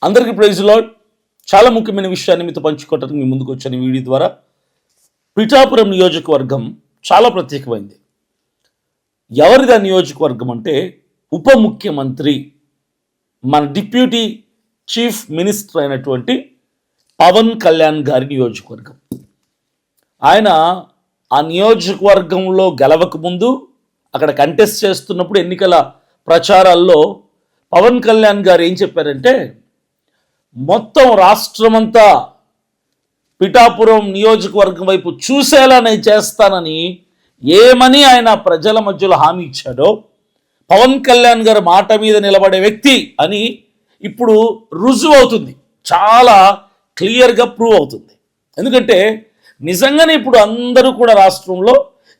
అందరికీ praise lord. చాలా ముఖ్యమైన విషయాన్ని మీతో పంచుకోవడానికి మీ ముందుకు వచ్చాను ఈ వీడియో ద్వారా. పిఠాపురం నియోజకవర్గం చాలా ప్రత్యేకమైంది. ఎవరిది ఆ నియోజకవర్గం అంటే ఉప ముఖ్యమంత్రి, మన డిప్యూటీ చీఫ్ మినిస్టర్ అయినటువంటి పవన్ కళ్యాణ్ గారి నియోజకవర్గం. ఆయన ఆ నియోజకవర్గంలో గెలవక ముందు అక్కడ కంటెస్ట్ చేస్తున్నప్పుడు ఎన్నికల ప్రచారాల్లో పవన్ కళ్యాణ్ గారు ఏం చెప్పారంటే, మొత్తం రాష్ట్రమంతా పిఠాపురం నియోజకవర్గం వైపు చూసేలా నేను చేస్తానని ఏమని ఆయన ప్రజల మధ్యలో హామీ ఇచ్చాడో, పవన్ కళ్యాణ్ గారు మాట మీద నిలబడే వ్యక్తి అని ఇప్పుడు రుజువు అవుతుంది, చాలా క్లియర్గా ప్రూవ్ అవుతుంది. ఎందుకంటే నిజంగానే ఇప్పుడు అందరూ కూడా రాష్ట్రంలో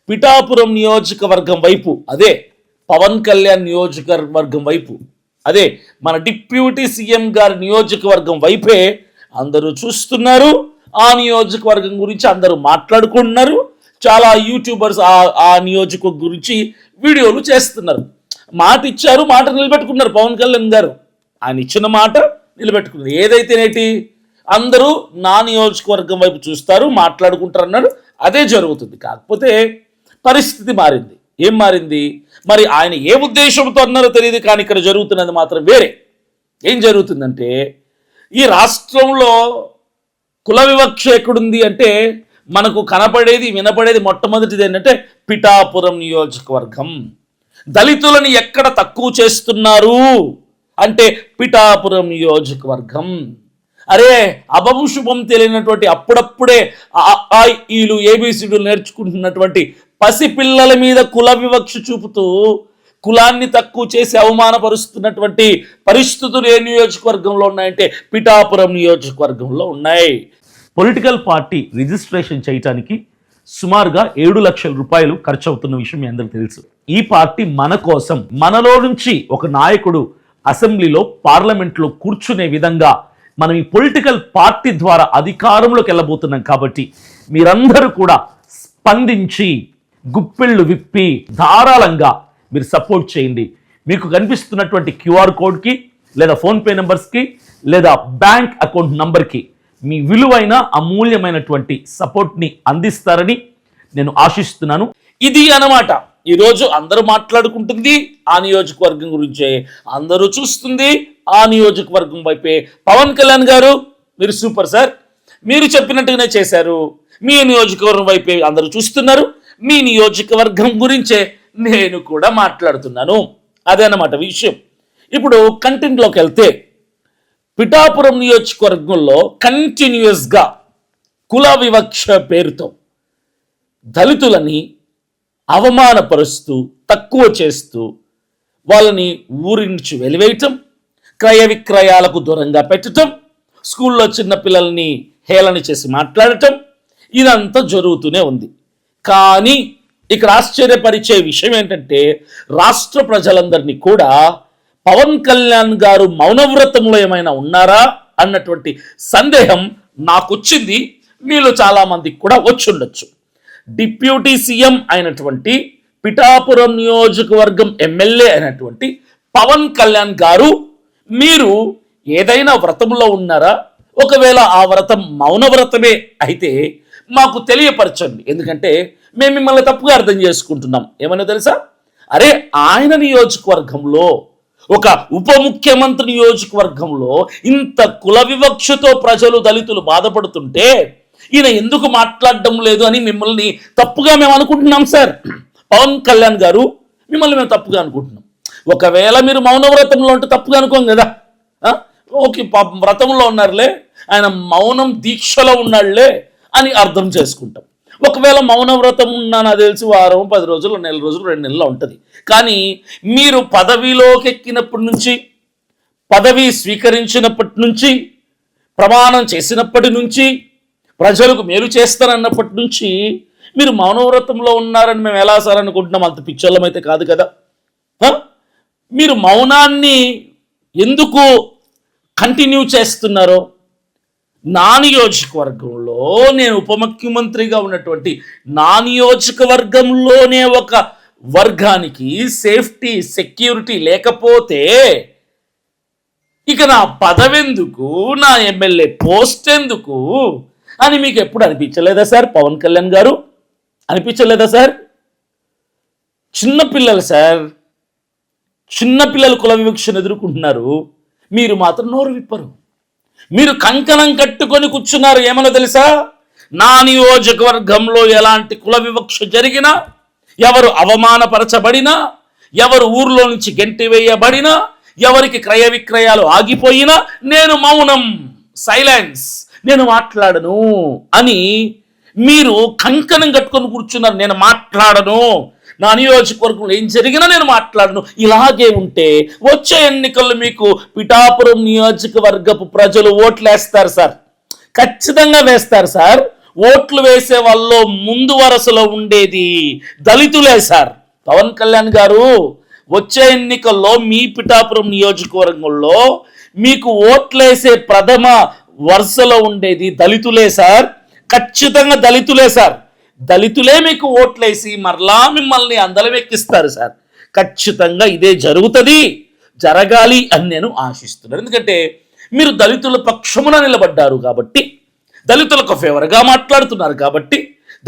పిఠాపురం నియోజకవర్గం వైపు, అదే పవన్ కళ్యాణ్ నియోజకవర్గం వైపు, అదే మన డిప్యూటీ సీఎం గారి నియోజకవర్గం వైపే అందరూ చూస్తున్నారు. ఆ నియోజకవర్గం గురించి అందరూ మాట్లాడుకుంటున్నారు. చాలా యూట్యూబర్స్ ఆ నియోజకవర్గం గురించి వీడియోలు చేస్తున్నారు. మాట ఇచ్చారు, మాట నిలబెట్టుకున్నారు. పవన్ కళ్యాణ్ గారు ఆయన ఇచ్చిన మాట నిలబెట్టుకున్నారు. ఏదైతేనేటి అందరూ నా నియోజకవర్గం వైపు చూస్తారు, మాట్లాడుకుంటారు అన్నాడు. అదే జరుగుతుంది. కాకపోతే పరిస్థితి మారింది. ఏం మారింది మరి? ఆయన ఏ ఉద్దేశంతో అన్నారో తెలియదు, కానీ ఇక్కడ జరుగుతున్నది మాత్రం వేరే. ఏం జరుగుతుందంటే, ఈ రాష్ట్రంలో కుల వివక్ష ఎక్కడుంది అంటే మనకు కనపడేది వినపడేది మొట్టమొదటిది ఏంటంటే పిఠాపురం నియోజకవర్గం. దళితులను ఎక్కడ తక్కువ చేస్తున్నారు అంటే పిఠాపురం నియోజకవర్గం. అరే అభం శుభం తెలియనటువంటి, అప్పుడప్పుడే ఈలు ఏబిసిడీలు నేర్చుకుంటున్నటువంటి పసిపిల్లల మీద కుల వివక్ష చూపుతూ కులాన్ని తక్కువ చేసి అవమానపరుస్తున్నటువంటి పరిస్థితులు ఏ నియోజకవర్గంలో ఉన్నాయంటే పిఠాపురం నియోజకవర్గంలో ఉన్నాయి. పొలిటికల్ పార్టీ రిజిస్ట్రేషన్ చేయడానికి సుమారుగా 7 లక్షల రూపాయలు ఖర్చు అవుతున్న విషయం మీ అందరికీ తెలుసు. ఈ పార్టీ మన కోసం, మనలో నుంచి ఒక నాయకుడు అసెంబ్లీలో పార్లమెంట్లో కూర్చునే విధంగా మనం ఈ పొలిటికల్ పార్టీ ద్వారా అధికారంలోకి వెళ్ళబోతున్నాం. కాబట్టి మీరందరూ కూడా స్పందించి గుప్పిళ్ళు విప్పి ధారాళంగా మీరు సపోర్ట్ చేయండి. మీకు కనిపిస్తున్నటువంటి క్యూఆర్ కోడ్కి లేదా ఫోన్పే నెంబర్స్కి లేదా బ్యాంక్ అకౌంట్ నంబర్కి మీ విలువైన అమూల్యమైనటువంటి సపోర్ట్ని అందిస్తారని నేను ఆశిస్తున్నాను. ఇది అన్నమాట ఈరోజు అందరూ మాట్లాడుకుంటుంది ఆ నియోజకవర్గం గురించే, అందరూ చూస్తుంది ఆ నియోజకవర్గం వైపే. పవన్ కళ్యాణ్ గారు మీరు సూపర్ సార్, మీరు చెప్పినట్టుగానే చేశారు. మీ నియోజకవర్గం వైపే అందరూ చూస్తున్నారు. మీ నియోజకవర్గం గురించే నేను కూడా మాట్లాడుతున్నాను. అదే అన్నమాట విషయం. ఇప్పుడు కంటెంట్లోకి వెళ్తే, పిఠాపురం నియోజకవర్గంలో కంటిన్యూస్గా కుల వివక్ష పేరుతో దళితులని అవమానపరుస్తూ తక్కువ చేస్తూ వాళ్ళని ఊరి నుంచి వెలివేయటం, క్రయ విక్రయాలకు దూరంగా పెట్టడం, స్కూల్లో చిన్న పిల్లల్ని హేళన చేసి మాట్లాడటం, ఇదంతా జరుగుతూనే ఉంది. కానీ ఇక్కడ ఆశ్చర్యపరిచే విషయం ఏంటంటే, రాష్ట్ర ప్రజలందరినీ కూడా పవన్ కళ్యాణ్ గారు మౌనవ్రతంలో ఏమైనా ఉన్నారా అన్నటువంటి సందేహం నాకు వచ్చింది. మీలో చాలా మందికి కూడా వచ్చుండొచ్చు. డిప్యూటీ సీఎం అయినటువంటి పిఠాపురం నియోజకవర్గం ఎమ్మెల్యే అయినటువంటి పవన్ కళ్యాణ్ గారు, మీరు ఏదైనా వ్రతంలో ఉన్నారా? ఒకవేళ ఆ వ్రతం మౌన వ్రతమే అయితే మాకు తెలియపరచండి. ఎందుకంటే మేము మిమ్మల్ని తప్పుగా అర్థం చేసుకుంటున్నాం. ఏమన్నా తెలుసా? అరే ఆయన నియోజకవర్గంలో, ఒక ఉప ముఖ్యమంత్రి నియోజకవర్గంలో ఇంత కుల వివక్షతో ప్రజలు దళితులు బాధపడుతుంటే ఈయన ఎందుకు మాట్లాడడం లేదు అని మిమ్మల్ని తప్పుగా మేము అనుకుంటున్నాం సార్. పవన్ కళ్యాణ్ గారు, మిమ్మల్ని మేము తప్పుగా అనుకుంటున్నాం. ఒకవేళ మీరు మౌనవ్రతంలో ఉంటే తప్పుగా అనుకోం కదా. ఓకే, వ్రతంలో ఉన్నారులే, ఆయన మౌనం దీక్షలో ఉన్నాడులే అని అర్థం చేసుకుంటాం. ఒకవేళ మౌనవ్రతం ఉన్నా నాకు తెలిసి వారం, 10 రోజులు, నెల రోజులు, 2 నెలలు ఉంటుంది. కానీ మీరు పదవిలోకి ఎక్కినప్పటి నుంచి, పదవి స్వీకరించినప్పటి నుంచి, ప్రమాణం చేసినప్పటి నుంచి, ప్రజలకు మేలు చేస్తారన్నప్పటి నుంచి మీరు మౌనవ్రతంలో ఉన్నారని మేము ఎలా సార్ అనుకుంటున్నాం? అంత పిచ్చోళ్ళం అయితే కాదు కదా. మీరు మౌనాన్ని ఎందుకు కంటిన్యూ చేస్తున్నారో, నా నియోజకవర్గంలో నేను ఉప ముఖ్యమంత్రిగా ఉన్నటువంటి నా నియోజకవర్గంలోనే ఒక వర్గానికి సేఫ్టీ సెక్యూరిటీ లేకపోతే ఇక నా పదవెందుకు, నా ఎమ్మెల్యే పోస్ట్ ఎందుకు అని మీకు ఎప్పుడు అనిపించలేదా సార్ పవన్ కళ్యాణ్ గారు? అనిపించలేదా సార్? చిన్నపిల్లలు సార్, చిన్నపిల్లలు కుల వివక్షను ఎదుర్కొంటున్నారు, మీరు మాత్రం నోరు విప్పరు. మీరు కంకణం కట్టుకొని కూర్చున్నారు. ఏమన్నా తెలుసా, నా నియోజకవర్గంలో ఎలాంటి కుల వివక్ష జరిగినా, ఎవరు అవమానపరచబడినా, ఎవరు ఊర్లో నుంచి గెంటి వేయబడినా, ఎవరికి క్రయ విక్రయాలు ఆగిపోయినా నేను మౌనం, సైలెన్స్, నేను మాట్లాడను అని మీరు కంకణం కట్టుకొని కూర్చున్నారు. నేను మాట్లాడను, నా నియోజకవర్గంలో ఏం జరిగినా నేను మాట్లాడను. ఇలాగే ఉంటే వచ్చే ఎన్నికల్లో మీకు పిఠాపురం నియోజకవర్గపు ప్రజలు ఓట్లు వేస్తారు సార్, ఖచ్చితంగా వేస్తారు సార్. ఓట్లు వేసే వాళ్ళలో ముందు వరుసలో ఉండేది దళితులే సార్. పవన్ కళ్యాణ్ గారు, వచ్చే ఎన్నికల్లో మీ పిఠాపురం నియోజకవర్గంలో మీకు ఓట్లేసే ప్రథమ వరుసలో ఉండేది దళితులే సార్, ఖచ్చితంగా దళితులే సార్. దళితులే మీకు ఓట్లేసి మరలా మిమ్మల్ని అందలం ఎక్కిస్తారు సార్. ఖచ్చితంగా ఇదే జరుగుతుంది, జరగాలి అని నేను ఆశిస్తున్నాను. ఎందుకంటే మీరు దళితుల పక్షమున నిలబడ్డారు కాబట్టి, దళితులకు ఫేవర్గా మాట్లాడుతున్నారు కాబట్టి,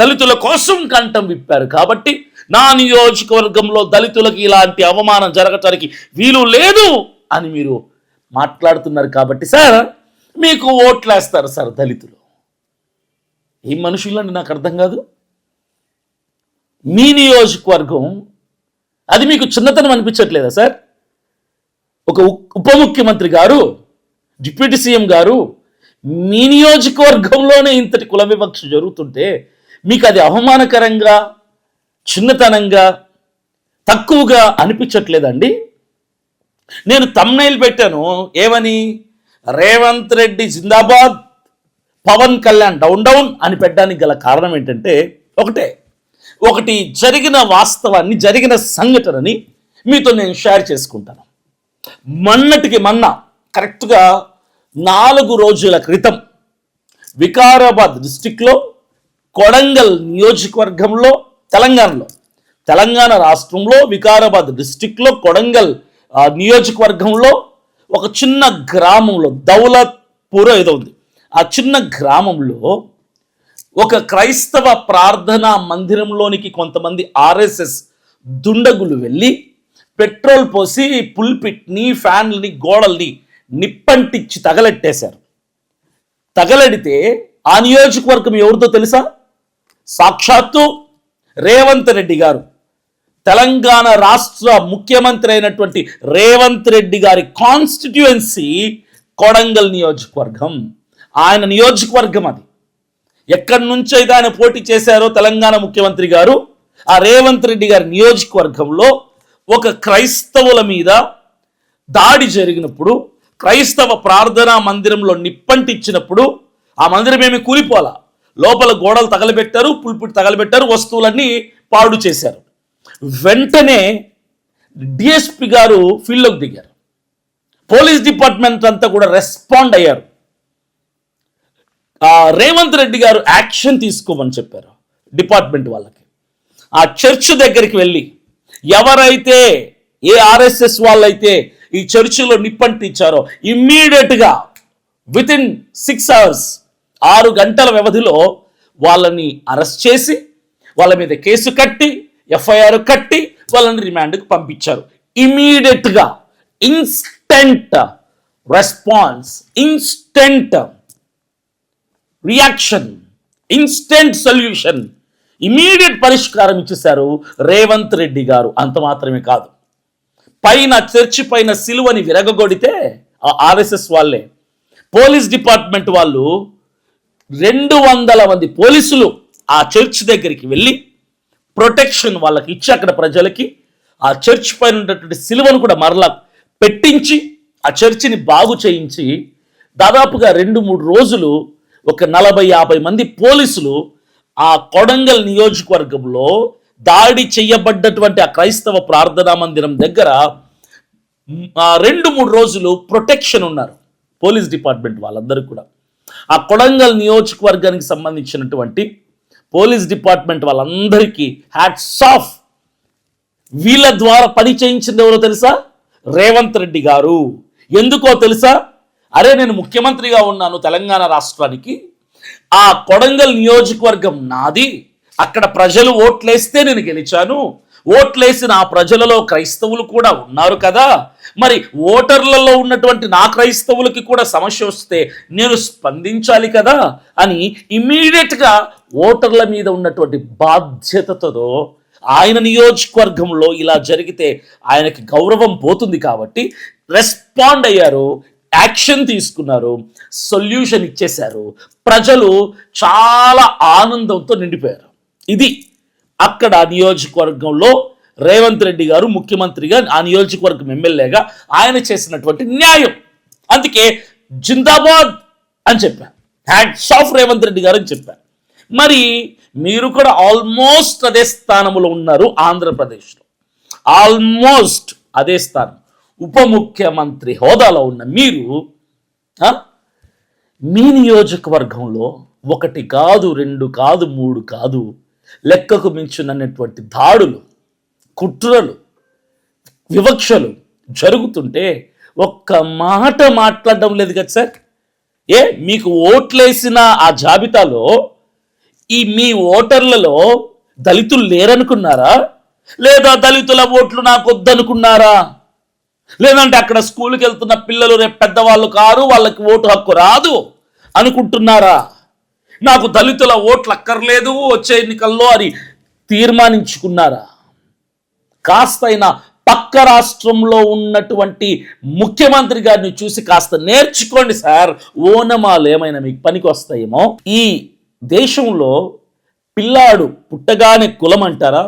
దళితుల కోసం కంఠం విప్పారు కాబట్టి, నా నియోజకవర్గంలో దళితులకు ఇలాంటి అవమానం జరగటానికి వీలు లేదు అని మీరు మాట్లాడుతున్నారు కాబట్టి సార్ మీకు ఓట్లేస్తారు సార్ దళితులు. ఏం మనుషులండి నాకు అర్థం కాదు. మీ నియోజకవర్గం అది మీకు చిన్నతనం అనిపించట్లేదా సార్? ఒక ఉప ముఖ్యమంత్రి గారు, డిప్యూటీ సీఎం గారు మీ నియోజకవర్గంలోనే ఇంతటి కుల వివక్ష జరుగుతుంటే మీకు అది అవమానకరంగా, చిన్నతనంగా, తక్కువగా అనిపించట్లేదండి? నేను తమ్నైల్ పెట్టాను ఏమని, రేవంత్ రెడ్డి జిందాబాద్, పవన్ కళ్యాణ్ డౌన్ డౌన్ అని పెట్టడానికి గల కారణం ఏంటంటే ఒకటి జరిగిన వాస్తవాన్ని, జరిగిన సంఘటనని మీతో నేను షేర్ చేసుకుంటాను. మొన్నటికి మొన్న కరెక్ట్గా 4 రోజుల క్రితం వికారాబాద్ డిస్టిక్లో, కొడంగల్ నియోజకవర్గంలో, తెలంగాణ రాష్ట్రంలో వికారాబాద్ డిస్టిక్లో కొడంగల్ నియోజకవర్గంలో ఒక చిన్న గ్రామంలో, దౌలత్పూర్ ఏదో ఉంది, ఆ చిన్న గ్రామంలో ఒక క్రైస్తవ ప్రార్థనా మందిరంలోనికి కొంతమంది ఆర్ఎస్ఎస్ దుండగులు వెళ్ళి పెట్రోల్ పోసి పుల్పిట్ని, ఫ్యాన్లని, గోడల్ని నిప్పంటిచ్చి తగలెట్టేశారు. తగలడితే ఆ నియోజకవర్గం ఎవరితో తెలుసా? సాక్షాత్తు రేవంత్ రెడ్డి గారు, తెలంగాణ రాష్ట్ర ముఖ్యమంత్రి అయినటువంటి రేవంత్ రెడ్డి గారి కాన్స్టిట్యుయెన్సీ కొడంగల్ నియోజకవర్గం. ఆయన నియోజకవర్గం అది. ఎక్కడి నుంచి అయితే ఆయన పోటీ చేశారో తెలంగాణ ముఖ్యమంత్రి గారు, ఆ రేవంత్ రెడ్డి గారి నియోజకవర్గంలో ఒక క్రైస్తవుల మీద దాడి జరిగినప్పుడు, క్రైస్తవ ప్రార్థనా మందిరంలో నిప్పంటిచ్చినప్పుడు ఆ మందిరం ఏమి కూలిపోలా, లోపల గోడలు తగలబెట్టారు, పుల్పిట్ తగలబెట్టారు, వస్తువులన్నీ పాడు చేశారు. వెంటనే డిఎస్పి గారు ఫీల్డ్లోకి దిగారు, పోలీస్ డిపార్ట్మెంట్ అంతా కూడా రెస్పాండ్ అయ్యారు. రేవంత్ రెడ్డి గారు యాక్షన్ తీసుకోమని చెప్పారు డిపార్ట్మెంట్ వాళ్ళకి. ఆ చర్చ్ దగ్గరికి వెళ్ళి ఎవరైతే, ఏ ఆర్ఎస్ఎస్ వాళ్ళైతే ఈ చర్చిలో నిప్పంటిచ్చారో ఇమ్మీడియట్గా వితిన్ 6 hours 6 గంటల వ్యవధిలో వాళ్ళని అరెస్ట్ చేసి, వాళ్ళ మీద కేసు కట్టి, ఎఫ్ఐఆర్ కట్టి వాళ్ళని రిమాండ్కి పంపించారు. ఇమీడియట్గా instant response, instant reaction, instant solution, immediate పరిష్కారం ఇచ్చేశారు రేవంత్ రెడ్డి గారు. అంత మాత్రమే కాదు, పైన చర్చి పైన సిలువని విరగగొడితే ఆ ఆర్ఎస్ఎస్ వాళ్ళే, పోలీస్ డిపార్ట్మెంట్ వాళ్ళు 200 మంది పోలీసులు ఆ చర్చ్ దగ్గరికి వెళ్ళి ప్రొటెక్షన్ వాళ్ళకి ఇచ్చి, అక్కడ ప్రజలకి ఆ చర్చ్ పైన ఉన్నటువంటి సిలువను కూడా మరలా పెట్టించి ఆ చర్చిని బాగు చేయించి, దాదాపుగా 2-3 రోజులు ఒక 40-50 మంది పోలీసులు ఆ కొడంగల్ నియోజకవర్గంలో దాడి చేయబడ్డటువంటి ఆ క్రైస్తవ ప్రార్థనా మందిరం దగ్గర 2-3 రోజులు ప్రొటెక్షన్ ఉన్నారు పోలీస్ డిపార్ట్మెంట్ వాళ్ళందరూ కూడా. ఆ కొడంగల్ నియోజకవర్గానికి సంబంధించినటువంటి పోలీస్ డిపార్ట్మెంట్ వాళ్ళందరికీ హ్యాట్స్ ఆఫ్. వీళ్ళ ద్వారా పని చేయించింది ఎవరో తెలుసా? రేవంత్ రెడ్డి గారు. ఎందుకో తెలుసా? అరే నేను ముఖ్యమంత్రిగా ఉన్నాను తెలంగాణ రాష్ట్రానికి, ఆ కొడంగల్ నియోజకవర్గం నాది, అక్కడ ప్రజలు ఓట్లేస్తే నేను గెలిచాను, ఓట్లేసిన ఆ ప్రజలలో క్రైస్తవులు కూడా ఉన్నారు కదా, మరి ఓటర్లలో ఉన్నటువంటి నా క్రైస్తవులకి కూడా సమస్య వస్తే నేను స్పందించాలి కదా అని ఇమ్మీడియట్గా ఓటర్ల మీద ఉన్నటువంటి బాధ్యతతో ఆయన నియోజకవర్గంలో ఇలా జరిగితే ఆయనకి గౌరవం పోతుంది కాబట్టి రెస్పాండ్ అయ్యారు, యాక్షన్ తీసుకున్నారు, సొల్యూషన్ ఇచ్చేశారు. ప్రజలు చాలా ఆనందంతో నిండిపోయారు. ఇది అక్కడ నియోజకవర్గంలో రేవంత్ రెడ్డి గారు ముఖ్యమంత్రిగా, ఆ నియోజకవర్గం ఎమ్మెల్యేగా ఆయన చేసినటువంటి న్యాయం. అందుకే జిందాబాద్ అని చెప్పాను, హ్యాట్స్ ఆఫ్ రేవంత్ రెడ్డి గారు అని చెప్పాను. మరి మీరు కూడా ఆల్మోస్ట్ అదే స్థానంలో ఉన్నారు. ఆంధ్రప్రదేశ్లో ఆల్మోస్ట్ అదే స్థానం, ఉప ముఖ్యమంత్రి హోదాలో ఉన్న మీరు మీ నియోజకవర్గంలో 1 కాదు 2 కాదు 3 కాదు లెక్కకు మించునటువంటి దాడులు, కుట్రలు, వివక్షలు జరుగుతుంటే ఒక్క మాట మాట్లాడడం లేదు కదా సార్. మీకు ఓట్లేసిన ఆ జాబితాలో మీ ఓటర్లలో దళితులు లేరనుకున్నారా? లేదా దళితుల ఓట్లు నాకు వద్దనుకున్నారా? లేదంటే అక్కడ స్కూల్కి వెళ్తున్న పిల్లలు రేపు పెద్దవాళ్ళు కారు, వాళ్ళకి ఓటు హక్కు రాదు అనుకుంటున్నారా? నాకు దళితుల ఓట్లు అక్కర్లేదు వచ్చే ఎన్నికల్లో అని తీర్మానించుకున్నారా? కాస్తైనా పక్క రాష్ట్రంలో ఉన్నటువంటి ముఖ్యమంత్రి గారిని చూసి కాస్త నేర్చుకోండి సార్. ఓనమాలు ఏమైనా మీకు పనికి వస్తాయేమో. ఈ దేశంలో పిల్లాడు పుట్టగానే కులం అంటారా?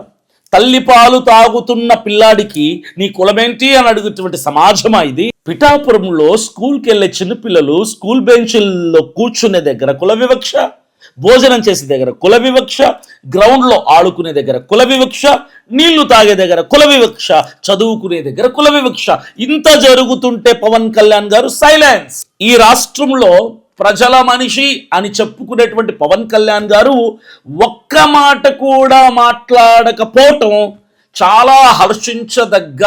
తల్లిపాలు తాగుతున్న పిల్లాడికి నీ కులమేంటి అని అడుగుతున్నటువంటి సమాజమా ఇది? పిఠాపురంలో స్కూల్కి వెళ్ళే చిన్నపిల్లలు స్కూల్ బెంచ్ల్లో కూర్చునే దగ్గర కుల వివక్ష, భోజనం చేసే దగ్గర కుల వివక్ష, గ్రౌండ్లో ఆడుకునే దగ్గర కుల వివక్ష, నీళ్లు తాగే దగ్గర కుల వివక్ష, చదువుకునే దగ్గర కుల వివక్ష. ఇంత జరుగుతుంటే పవన్ కళ్యాణ్ గారు సైలెన్స్. ఈ రాష్ట్రంలో ప్రజల మనిషి అని చెప్పుకునేటువంటి పవన్ కళ్యాణ్ గారు ఒక్క మాట కూడా మాట్లాడకపోవటం చాలా హర్షించదగ్గ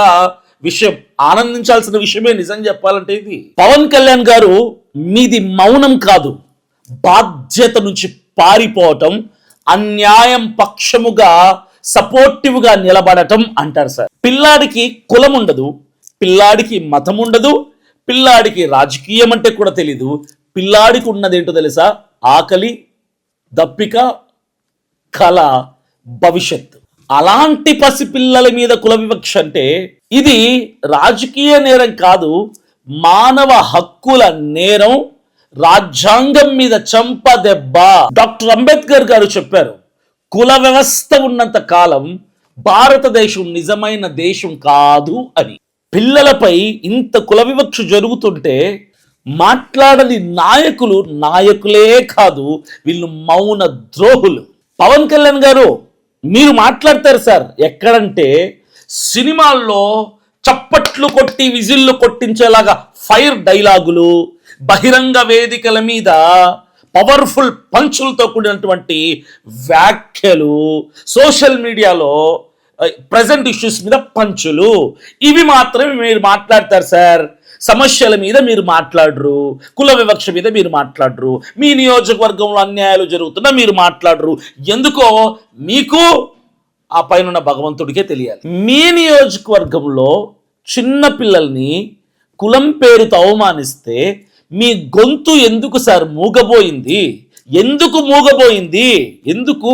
విషయం, ఆనందించాల్సిన విషయమే. నిజం చెప్పాలంటే ఇది పవన్ కళ్యాణ్ గారు మీది మౌనం కాదు, బాధ్యత నుంచి పారిపోవటం, అన్యాయం పక్షముగా సపోర్టివ్గా నిలబడటం అంటారు సార్. పిల్లాడికి కులం ఉండదు, పిల్లాడికి మతం ఉండదు, పిల్లాడికి రాజకీయం అంటే కూడా తెలీదు. పిల్లాడికి ఉన్నదేంటో తెలుసా? ఆకలి, దప్పిక, కళ, భవిష్యత్తు. అలాంటి పసిపిల్లల మీద కుల వివక్ష అంటే ఇది రాజకీయ నేరం కాదు, మానవ హక్కుల నేరం, రాజ్యాంగం మీద చంపదెబ్బ. డాక్టర్ అంబేద్కర్ గారు చెప్పారు, కుల వ్యవస్థ ఉన్నంత కాలం భారతదేశం నిజమైన దేశం కాదు అని. పిల్లలపై ఇంత కుల వివక్ష జరుగుతుంటే మాట్లాడని నాయకులు నాయకులే కాదు, వీళ్ళు మౌన ద్రోహులు. పవన్ కళ్యాణ్ గారు మీరు మాట్లాడతారు సార్, ఎక్కడంటే సినిమాల్లో చప్పట్లు కొట్టి విజిల్లు కొట్టించేలాగా ఫైర్ డైలాగులు, బహిరంగ వేదికల మీద పవర్ఫుల్ పంచులతో కూడినటువంటి వ్యాఖ్యలు, సోషల్ మీడియాలో ప్రజెంట్ ఇష్యూస్ మీద పంచులు, ఇవి మాత్రమే మీరు మాట్లాడతారు సార్. సమస్యల మీద మీరు మాట్లాడరు, కుల వివక్ష మీద మీరు మాట్లాడరు, మీ నియోజకవర్గంలో అన్యాయాలు జరుగుతున్నా మీరు మాట్లాడరు. ఎందుకో మీకు ఆ పైన భగవంతుడికే తెలియాలి. మీ నియోజకవర్గంలో చిన్న పిల్లల్ని కులం పేరుతో అవమానిస్తే మీ గొంతు ఎందుకు సార్ మూగబోయింది? ఎందుకు మూగబోయింది? ఎందుకు?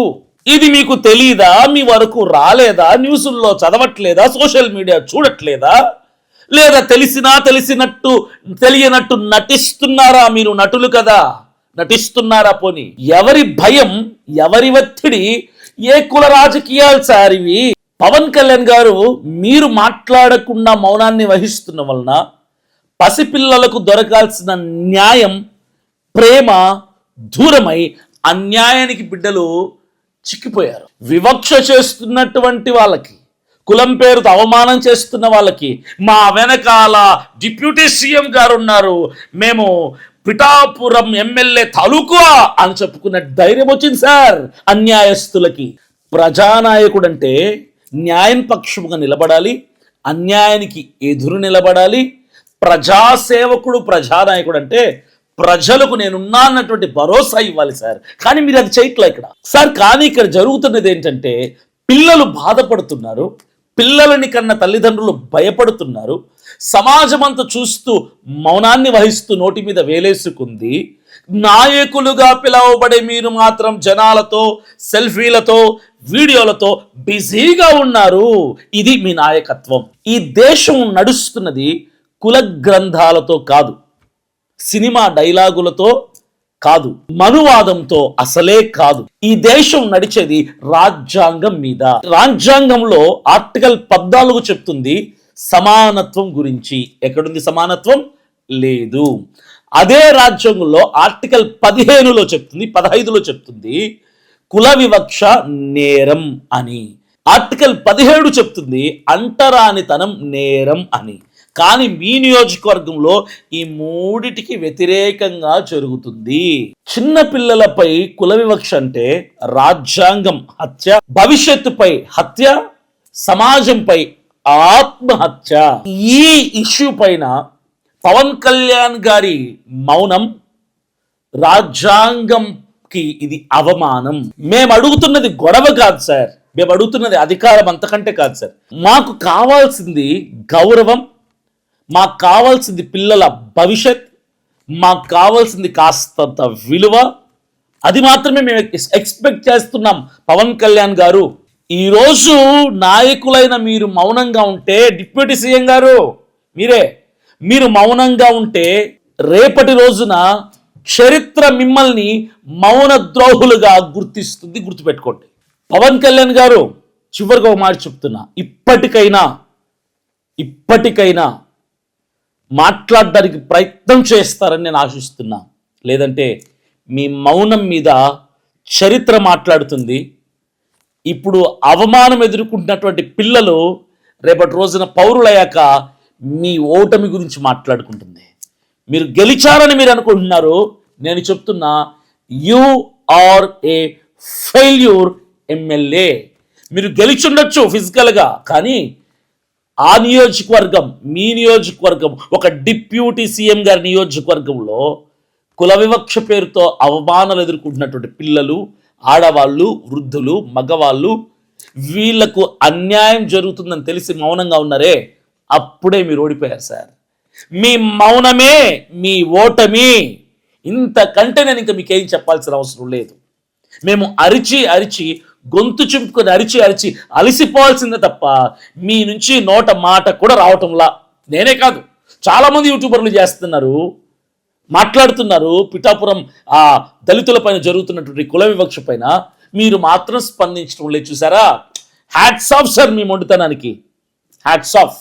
ఇది మీకు తెలీదా? మీ వరకు రాలేదా? న్యూసుల్లో చదవట్లేదా? సోషల్ మీడియా చూడట్లేదా? లేదా తెలిసినట్టు తెలియనట్టు నటిస్తున్నారా? మీరు నటులు కదా, నటిస్తున్నారా? పోని ఎవరి భయం, ఎవరి ఒత్తిడి, ఏ కుల రాజకీయాలు సార్ ఇవి? పవన్ కళ్యాణ్ గారు మీరు మాట్లాడకుండా మౌనాన్ని వహిస్తున్న వలన పసిపిల్లలకు దొరకాల్సిన న్యాయం, ప్రేమ దూరమై అన్యాయానికి బిడ్డలు చిక్కిపోయారు. వివక్ష చేస్తున్నటువంటి వాళ్ళకి, కులం పేరుతో అవమానం చేస్తున్న వాళ్ళకి మా వెనకాల డిప్యూటీ సీఎం గారు ఉన్నారు, మేము పిఠాపురం ఎమ్మెల్యే తాలూకా అని చెప్పుకున్న ధైర్యం వచ్చింది సార్ అన్యాయస్తులకి. ప్రజానాయకుడు అంటే న్యాయం పక్షముగా నిలబడాలి, అన్యాయానికి ఎదురు నిలబడాలి, ప్రజాసేవకుడు ప్రజానాయకుడు అంటే ప్రజలకు నేనున్నా అన్నటువంటి భరోసా ఇవ్వాలి సార్. కానీ మీరు అది చేయట్లే ఇక్కడ సార్. కానీ ఇక్కడ జరుగుతున్నది ఏంటంటే పిల్లలు బాధపడుతున్నారు, పిల్లలని కన్న తల్లిదండ్రులు భయపడుతున్నారు, సమాజం అంతా చూస్తూ మౌనాన్ని వహిస్తూ నోటి మీద వేలేసుకుంది. నాయకులుగా పిలువబడే మీరు మాత్రం జనాలతో సెల్ఫీలతో వీడియోలతో బిజీగా ఉన్నారు. ఇది మీ నాయకత్వం. ఈ దేశం నడుస్తున్నది కుల గ్రంథాలతో కాదు, సినిమా డైలాగులతో కాదు, మనువాదంతో అసలే కాదు. ఈ దేశం నడిచేది రాజ్యాంగం మీద. రాజ్యాంగంలో ఆర్టికల్ 14 చెప్తుంది సమానత్వం గురించి. ఎక్కడుంది సమానత్వం? లేదు. అదే రాజ్యాంగంలో ఆర్టికల్ 15లో చెప్తుంది, 15లో చెప్తుంది కుల వివక్ష నేరం అని. ఆర్టికల్ 17 చెప్తుంది అంటరానితనం నేరం అని. కానీ మీ నియోజకవర్గంలో ఈ మూడిటికి వ్యతిరేకంగా జరుగుతుంది. చిన్న పిల్లలపై కుల వివక్ష అంటే రాజ్యాంగం హత్య, భవిష్యత్తుపై హత్య, సమాజంపై ఆత్మహత్య. ఈ ఇష్యూ పైన పవన్ కళ్యాణ్ గారి మౌనం రాజ్యాంగంకి ఇది అవమానం. మేము అడుగుతున్నది గొడవ కాదు సార్, మేము అడుగుతున్నది అధికారం, అంతకంటే కాదు సార్. మాకు కావాల్సింది గౌరవం, మాకు కావాల్సింది పిల్లల భవిష్యత్, మాకు కావాల్సింది కాస్తంత విలువ. అది మాత్రమే మేము ఎక్స్పెక్ట్ చేస్తున్నాం. పవన్ కళ్యాణ్ గారు, ఈరోజు నాయకులైన మీరు మౌనంగా ఉంటే, డిప్యూటీ సీఎం గారు మీరు మౌనంగా ఉంటే రేపటి రోజున చరిత్ర మిమ్మల్ని మౌన ద్రోహులుగా గుర్తిస్తుంది. గుర్తుపెట్టుకోండి. పవన్ కళ్యాణ్ గారు, చివరిగా ఒక మాట చెప్తున్నా, ఇప్పటికైనా మాట్లాడడానికి ప్రయత్నం చేస్తారని నేను ఆశిస్తున్నా. లేదంటే మీ మౌనం మీద చరిత్ర మాట్లాడుతుంది. ఇప్పుడు అవమానం ఎదుర్కొంటున్నటువంటి పిల్లలు రేపటి రోజున పౌరులయ్యాక మీ ఓటమి గురించి మాట్లాడుకుంటుంది. మీరు గెలిచారని మీరు అనుకుంటున్నారు. నేను చెప్తున్నా, you are a failure MLA. మీరు గెలిచుండొచ్చు ఫిజికల్గా, కానీ ఆ నియోజకవర్గం, మీ నియోజకవర్గం, ఒక డిప్యూటీ సీఎం గారి నియోజకవర్గంలో కుల వివక్ష పేరుతో అవమానాలు ఎదుర్కొంటున్నటువంటి పిల్లలు, ఆడవాళ్ళు, వృద్ధులు, మగవాళ్ళు, వీళ్లకు అన్యాయం జరుగుతుందని తెలిసి మౌనంగా ఉన్నారే, అప్పుడే మీరు ఓడిపోయారు సార్. మీ మౌనమే మీ ఓటమి. ఇంతకంటే నేను ఇంకా మీకేం చెప్పాల్సిన అవసరం లేదు. మేము అరిచి గొంతు చింపుకొని అరిచి అలసిపోవాల్సిందే తప్ప మీ నుంచి నోట మాట కూడా రావటంలా. నేనే కాదు, చాలామంది యూట్యూబర్లు చేస్తున్నారు, మాట్లాడుతున్నారు పిఠాపురం దళితుల పైన జరుగుతున్నటువంటి కుల వివక్ష పైన. మీరు మాత్రం స్పందించడం లేదు. చూసారా? హ్యాట్స్ ఆఫ్ సార్ మీ మొండితనానికి, హ్యాట్స్ ఆఫ్.